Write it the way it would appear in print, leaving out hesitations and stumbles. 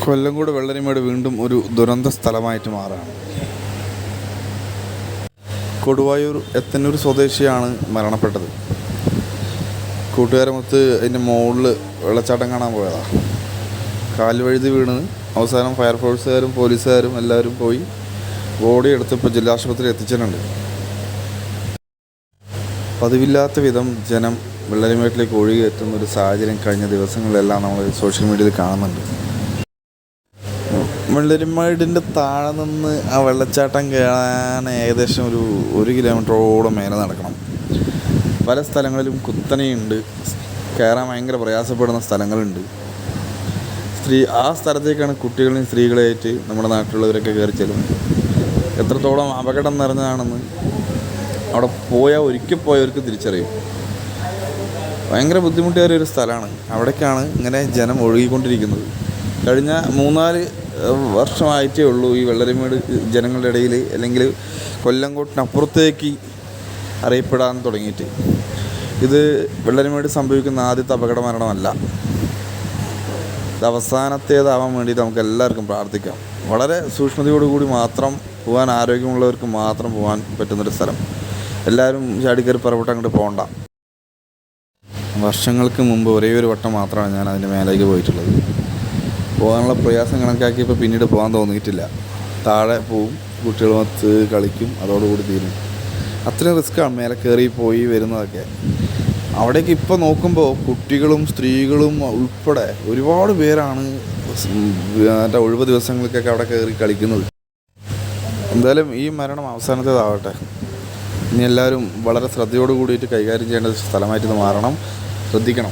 കൊല്ലങ്കോട് വെള്ളരിമേട് വീണ്ടും ഒരു ദുരന്ത സ്ഥലമായിട്ട് മാറുകയാണ്. കൊടുവായൂർ എത്തന്നൂർ സ്വദേശിയാണ് മരണപ്പെട്ടത്. കൂട്ടുകാരുമൊത്ത് അതിൻ്റെ മുകളിൽ വെള്ളച്ചാട്ടം കാണാൻ പോയതാണ്. കാൽവഴുതി വീണ് അവസാനം ഫയർഫോഴ്സുകാരും പോലീസുകാരും എല്ലാവരും പോയി ബോഡി എടുത്തിപ്പോൾ ജില്ലാശുപത്രിയിൽ എത്തിച്ചിട്ടുണ്ട്. പതിവില്ലാത്ത വിധം ജനം വെള്ളരിമേട്ടിലേക്ക് ഒഴുകിയെത്തുന്ന ഒരു സാഹചര്യം കഴിഞ്ഞ ദിവസങ്ങളിലെല്ലാം നമ്മൾ സോഷ്യൽ മീഡിയയിൽ കാണുന്നുണ്ട്. വെള്ളരിമേടിൻ്റെ താഴെ നിന്ന് ആ വെള്ളച്ചാട്ടം കയറാൻ ഏകദേശം ഒരു കിലോമീറ്ററോളം മേലെ നടക്കണം. പല സ്ഥലങ്ങളിലും കുത്തനെയുണ്ട്, കയറാൻ ഭയങ്കര പ്രയാസപ്പെടുന്ന സ്ഥലങ്ങളുണ്ട്. ആ സ്ഥലത്തേക്കാണ് കുട്ടികളെയും സ്ത്രീകളെയായിട്ട് നമ്മുടെ നാട്ടിലുള്ളവരൊക്കെ കയറി ചെല്ലുന്നത്. എത്രത്തോളം അപകടം നിറഞ്ഞതാണെന്ന് അവിടെ ഒരിക്കൽ പോയവർക്ക് തിരിച്ചറിയും. ഭയങ്കര ബുദ്ധിമുട്ടേറിയ ഒരു സ്ഥലമാണ്. അവിടേക്കാണ് ഇങ്ങനെ ജനം ഒഴുകിക്കൊണ്ടിരിക്കുന്നത്. കഴിഞ്ഞ 3-4 വർഷമായിട്ടേ ഉള്ളൂ ഈ വെള്ളരിമേട് ജനങ്ങളുടെ ഇടയിൽ, അല്ലെങ്കിൽ കൊല്ലങ്കോട്ടിനപ്പുറത്തേക്ക് അറിയപ്പെടാൻ തുടങ്ങിയിട്ട്. ഇത് വെള്ളരിമേട് സംഭവിക്കുന്ന ആദ്യത്തെ അപകട മരണമല്ല. ഇത് അവസാനത്തേതാവാൻ വേണ്ടിയിട്ട് നമുക്ക് എല്ലാവർക്കും പ്രാർത്ഥിക്കാം. വളരെ സൂക്ഷ്മതയോടുകൂടി മാത്രം പോകാൻ, ആരോഗ്യമുള്ളവർക്ക് മാത്രം പോകാൻ പറ്റുന്നൊരു സ്ഥലം. എല്ലാവരും ചാടിക്കയറി പുറപ്പെട്ട് അങ്ങോട്ട് പോകണ്ട. വർഷങ്ങൾക്ക് മുമ്പ് ഒരേ ഒരു വട്ടം മാത്രമാണ് ഞാൻ അതിൻ്റെ മേലേക്ക് പോയിട്ടുള്ളത്. പോകാനുള്ള പ്രയാസം കണക്കാക്കിയപ്പോൾ പിന്നീട് പോകാൻ തോന്നിയിട്ടില്ല. താഴെ പോവും, കുട്ടികളുമൊത്ത് കളിക്കും, അതോടുകൂടി തീരും. അത്രയും റിസ്ക്കാണ് മേലെ കയറി പോയി വരുന്നതൊക്കെ. അവിടേക്ക് ഇപ്പോൾ നോക്കുമ്പോൾ കുട്ടികളും സ്ത്രീകളും ഉൾപ്പെടെ ഒരുപാട് പേരാണ് ഒഴിവ് ദിവസങ്ങൾക്കൊക്കെ അവിടെ കയറി കളിക്കുന്നത്. എന്തായാലും ഈ മരണം അവസാനത്തേതാവട്ടെ. ഇനി എല്ലാവരും വളരെ ശ്രദ്ധയോട് കൂടിയിട്ട് കൈകാര്യം ചെയ്യേണ്ട സ്ഥലമായിട്ട് ഇത് മാറണം. ശ്രദ്ധിക്കണം.